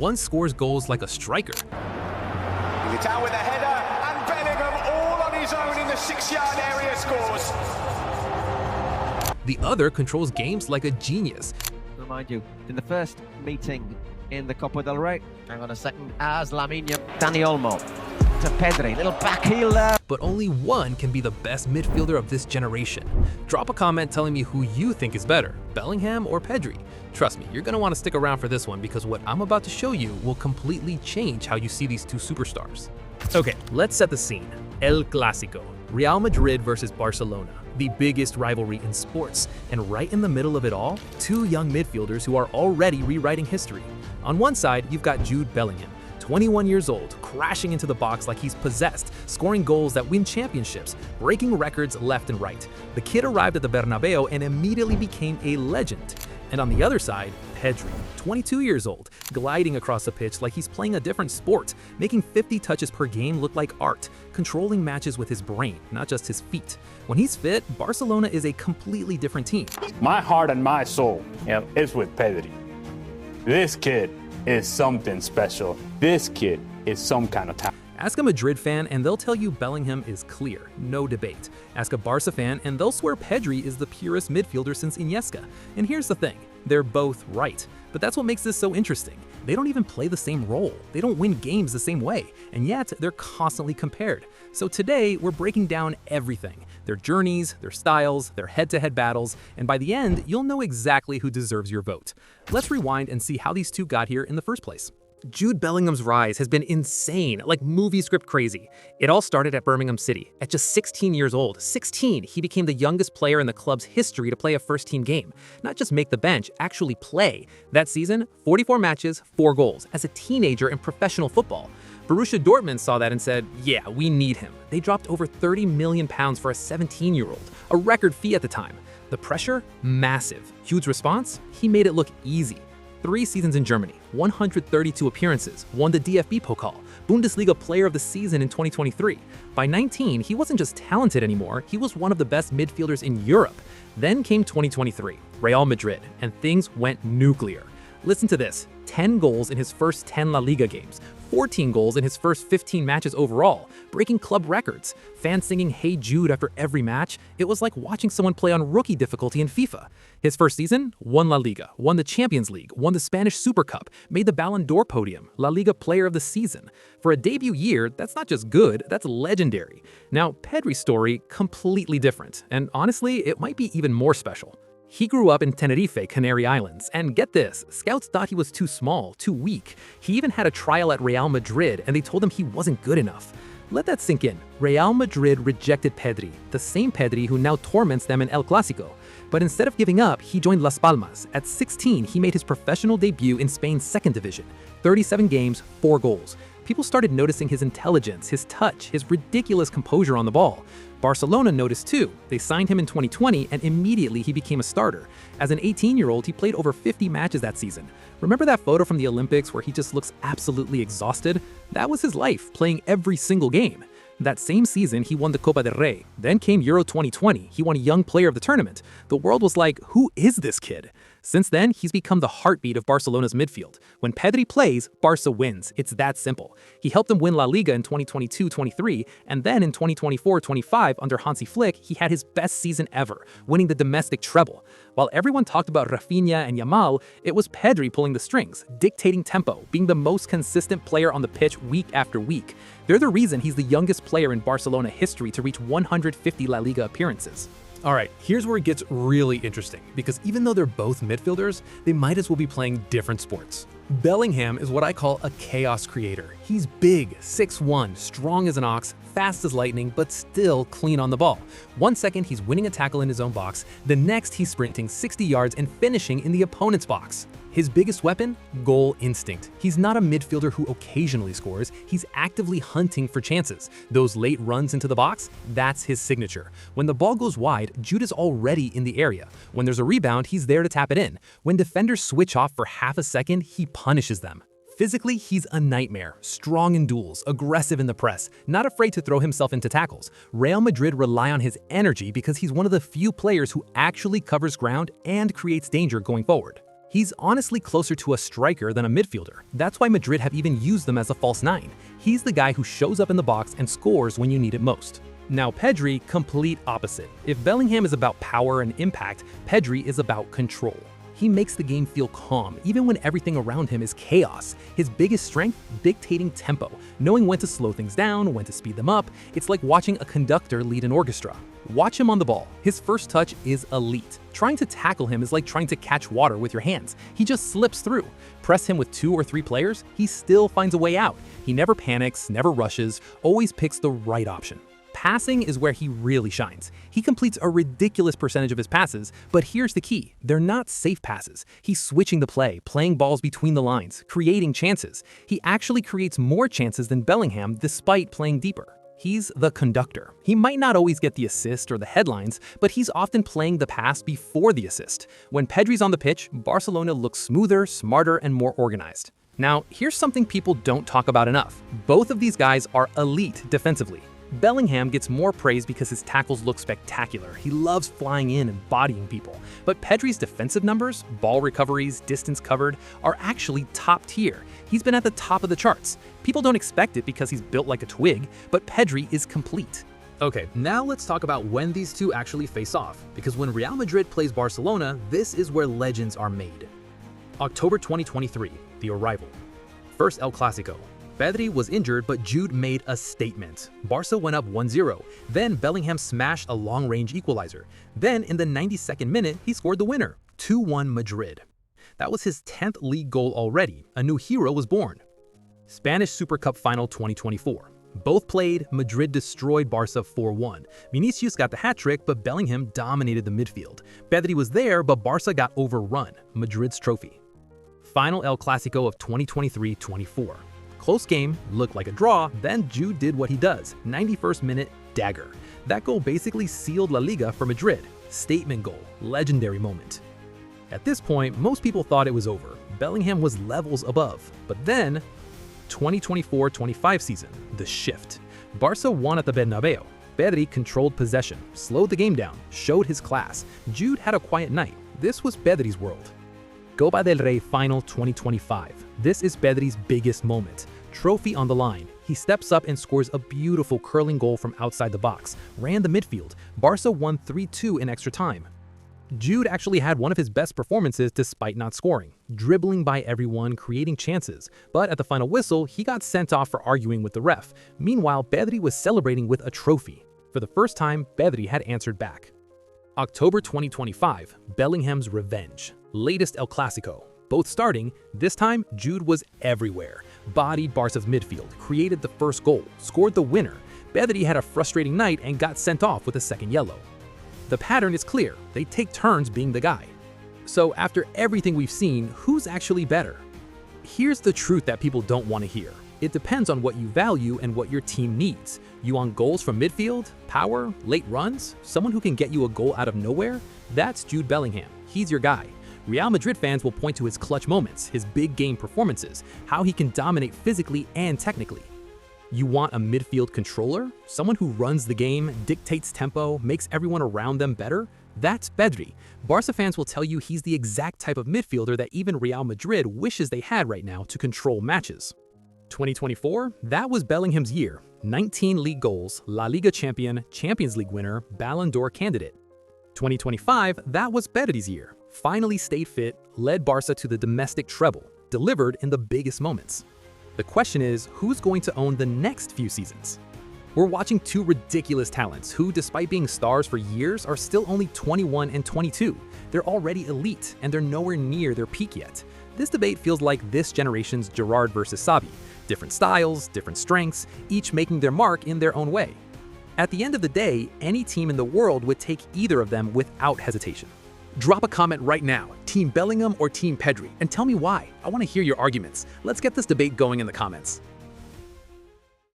one scores goals like a striker. Down with a header, and Bellingham all on his own in the 6-yard area scores. The other controls games like a genius. Remind you, in the first meeting in the Copa del Rey, hang on a second, as Lamine, Dani Olmo to Pedri, little back heel there. But only one can be the best midfielder of this generation. Drop a comment telling me who you think is better, Bellingham or Pedri. Trust me, you're going to want to stick around for this one because what I'm about to show you will completely change how you see these two superstars. Okay, let's set the scene. El Clásico, Real Madrid versus Barcelona, the biggest rivalry in sports. And right in the middle of it all, two young midfielders who are already rewriting history. On one side, you've got Jude Bellingham, 21 years old, crashing into the box like he's possessed, scoring goals that win championships, breaking records left and right. The kid arrived at the Bernabeu and immediately became a legend. And on the other side, Pedri, 22 years old, gliding across the pitch like he's playing a different sport, making 50 touches per game look like art, controlling matches with his brain, not just his feet. When he's fit, Barcelona is a completely different team. My heart and my soul is with Pedri. This kid is something special. This kid is some kind of talent. Ask a Madrid fan and they'll tell you Bellingham is clear, no debate. Ask a Barca fan and they'll swear Pedri is the purest midfielder since Iniesta. And here's the thing, they're both right. But that's what makes this so interesting. They don't even play the same role. They don't win games the same way. And yet, they're constantly compared. So today, we're breaking down everything. Their journeys, their styles, their head-to-head battles, and by the end, you'll know exactly who deserves your vote. Let's rewind and see how these two got here in the first place. Jude Bellingham's rise has been insane, like movie script crazy. It all started at Birmingham City. At just 16 years old, 16, he became the youngest player in the club's history to play a first-team game. Not just make the bench, actually play. That season, 44 matches, 4 goals, as a teenager in professional football. Borussia Dortmund saw that and said, yeah, we need him. They dropped over £30 million for a 17-year-old, a record fee at the time. The pressure? Massive. Jude's response? He made it look easy. 3 seasons in Germany, 132 appearances, won the DFB Pokal, Bundesliga Player of the Season in 2023. By 19, he wasn't just talented anymore, he was one of the best midfielders in Europe. Then came 2023, Real Madrid, and things went nuclear. Listen to this, 10 goals in his first 10 La Liga games, 14 goals in his first 15 matches overall, breaking club records, fans singing Hey Jude after every match. It was like watching someone play on rookie difficulty in FIFA. His first season, won La Liga, won the Champions League, won the Spanish Super Cup, made the Ballon d'Or podium, La Liga Player of the Season. For a debut year, that's not just good, that's legendary. Now, Pedri's story, completely different, and honestly, it might be even more special. He grew up in Tenerife, Canary Islands, and get this, scouts thought he was too small, too weak. He even had a trial at Real Madrid, and they told him he wasn't good enough. Let that sink in. Real Madrid rejected Pedri, the same Pedri who now torments them in El Clásico. But instead of giving up, he joined Las Palmas. At 16, he made his professional debut in Spain's second division. 37 games, 4 goals. People started noticing his intelligence, his touch, his ridiculous composure on the ball. Barcelona noticed too. They signed him in 2020 and immediately he became a starter. As an 18-year-old, he played over 50 matches that season. Remember that photo from the Olympics where he just looks absolutely exhausted? That was his life, playing every single game. That same season, he won the Copa del Rey. Then came Euro 2020. He won Young Player of the Tournament. The world was like, who is this kid? Since then, he's become the heartbeat of Barcelona's midfield. When Pedri plays, Barca wins. It's that simple. He helped them win La Liga in 2022-23, and then in 2024-25 under Hansi Flick, he had his best season ever, winning the domestic treble. While everyone talked about Rafinha and Yamal, it was Pedri pulling the strings, dictating tempo, being the most consistent player on the pitch week after week. They're the reason he's the youngest player in Barcelona history to reach 150 La Liga appearances. All right, here's where it gets really interesting, because even though they're both midfielders, they might as well be playing different sports. Bellingham is what I call a chaos creator. He's big, 6'1", strong as an ox, fast as lightning, but still clean on the ball. 1 second he's winning a tackle in his own box, the next he's sprinting 60 yards and finishing in the opponent's box. His biggest weapon? Goal instinct. He's not a midfielder who occasionally scores, he's actively hunting for chances. Those late runs into the box? That's his signature. When the ball goes wide, Jude is already in the area. When there's a rebound, he's there to tap it in. When defenders switch off for half a second, he punishes them. Physically, he's a nightmare, strong in duels, aggressive in the press, not afraid to throw himself into tackles. Real Madrid rely on his energy because he's one of the few players who actually covers ground and creates danger going forward. He's honestly closer to a striker than a midfielder. That's why Madrid have even used them as a false nine. He's the guy who shows up in the box and scores when you need it most. Now Pedri, complete opposite. If Bellingham is about power and impact, Pedri is about control. He makes the game feel calm, even when everything around him is chaos. His biggest strength, dictating tempo, knowing when to slow things down, when to speed them up. It's like watching a conductor lead an orchestra. Watch him on the ball. His first touch is elite. Trying to tackle him is like trying to catch water with your hands. He just slips through. Press him with 2 or 3 players, he still finds a way out. He never panics, never rushes, always picks the right option. Passing is where he really shines. He completes a ridiculous percentage of his passes, but here's the key. They're not safe passes. He's switching the play, playing balls between the lines, creating chances. He actually creates more chances than Bellingham despite playing deeper. He's the conductor. He might not always get the assist or the headlines, but he's often playing the pass before the assist. When Pedri's on the pitch, Barcelona looks smoother, smarter, and more organized. Now, here's something people don't talk about enough. Both of these guys are elite defensively. Bellingham gets more praise because his tackles look spectacular. He loves flying in and bodying people. But Pedri's defensive numbers, ball recoveries, distance covered, are actually top tier. He's been at the top of the charts. People don't expect it because he's built like a twig, but Pedri is complete. Okay, now let's talk about when these two actually face off, because when Real Madrid plays Barcelona, this is where legends are made. October 2023, the arrival. First El Clasico. Pedri was injured, but Jude made a statement. Barca went up 1-0. Then Bellingham smashed a long-range equalizer. Then, in the 92nd minute, he scored the winner. 2-1 Madrid. That was his 10th league goal already. A new hero was born. Spanish Super Cup Final 2024. Both played, Madrid destroyed Barca 4-1. Vinicius got the hat-trick, but Bellingham dominated the midfield. Pedri was there, but Barca got overrun. Madrid's trophy. Final El Clasico of 2023-24. Close game, looked like a draw, then Jude did what he does. 91st minute, dagger. That goal basically sealed La Liga for Madrid. Statement goal, legendary moment. At this point, most people thought it was over. Bellingham was levels above. But then, 2024-25 season, the shift. Barca won at the Bernabeu. Pedri controlled possession, slowed the game down, showed his class. Jude had a quiet night. This was Pedri's world. Copa del Rey Final 2025. This is Pedri's biggest moment. Trophy on the line. He steps up and scores a beautiful curling goal from outside the box. Ran the midfield. Barca won 3-2 in extra time. Jude actually had one of his best performances despite not scoring, dribbling by everyone, creating chances. But at the final whistle, he got sent off for arguing with the ref. Meanwhile, Pedri was celebrating with a trophy. For the first time, Pedri had answered back. October 2025, Bellingham's revenge. Latest El Clasico. Both starting, this time Jude was everywhere. Bodied Barca's midfield, created the first goal, scored the winner. Pedri had a frustrating night and got sent off with a second yellow. The pattern is clear, they take turns being the guy. So after everything we've seen, who's actually better? Here's the truth that people don't want to hear. It depends on what you value and what your team needs. You want goals from midfield, power, late runs, someone who can get you a goal out of nowhere? That's Jude Bellingham. He's your guy. Real Madrid fans will point to his clutch moments, his big game performances, how he can dominate physically and technically. You want a midfield controller? Someone who runs the game, dictates tempo, makes everyone around them better? That's Pedri. Barca fans will tell you he's the exact type of midfielder that even Real Madrid wishes they had right now to control matches. 2024, that was Bellingham's year. 19 league goals, La Liga champion, Champions League winner, Ballon d'Or candidate. 2025, that was Pedri's year. Finally stayed fit, led Barca to the domestic treble, delivered in the biggest moments. The question is, who's going to own the next few seasons? We're watching two ridiculous talents who, despite being stars for years, are still only 21 and 22. They're already elite, and they're nowhere near their peak yet. This debate feels like this generation's Gerrard versus Xavi. Different styles, different strengths, each making their mark in their own way. At the end of the day, any team in the world would take either of them without hesitation. Drop a comment right now, Team Bellingham or Team Pedri, and tell me why. I want to hear your arguments. Let's get this debate going in the comments.